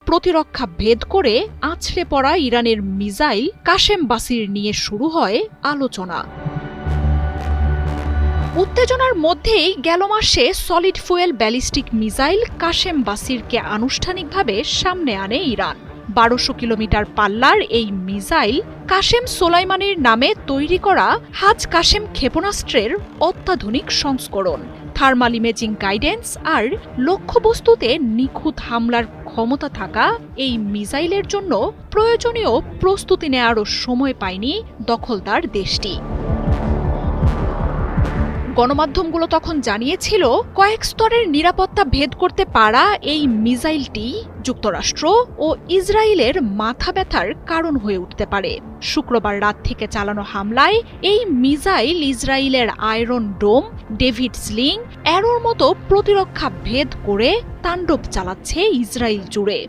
প্রতিরক্ষা ভেদ করে আছড়ে পড়া ইরানের মিসাইল কাশেম বাসির নিয়ে শুরু হয় আলোচনা। উত্তেজনার মধ্যেই গেল মাসে solid fuel ballistic missile Qassem বাসিরকে আনুষ্ঠানিকভাবে সামনে আনে ইরান। ১২০০ কিলোমিটার পাল্লার এই মিসাইল কাশেম সোলাইমানির নামে তৈরি করা হাজ কাশেম ক্ষেপণাস্ত্রের অত্যাধুনিক সংস্করণ। থার্মাল ইমেজিং গাইডেন্স আর লক্ষ্যবস্তুতে নিখুঁত হামলার ক্ষমতা থাকা এই মিসাইলের জন্য প্রয়োজনীয় প্রস্তুতি নেওয়ারও সময় পায়নি দখলদার দেশটি। গণমাধ্যমগুলো তখন জানিয়েছিল, কয়েক স্তরের নিরাপত্তা ভেদ করতে পারা এই মিসাইলটি যুক্তরাষ্ট্র ও ইসরায়েলের মাথা ব্যথার কারণ হয়ে উঠতে পারে। শুক্রবার রাত থেকে চালানো হামলায় এই মিসাইল ইসরায়েলের আয়রন ডোম, ডেভিড স্লিং, অ্যারোর মতো প্রতিরক্ষা ভেদ করে তাণ্ডব চালাচ্ছে ইসরায়েল জুড়ে।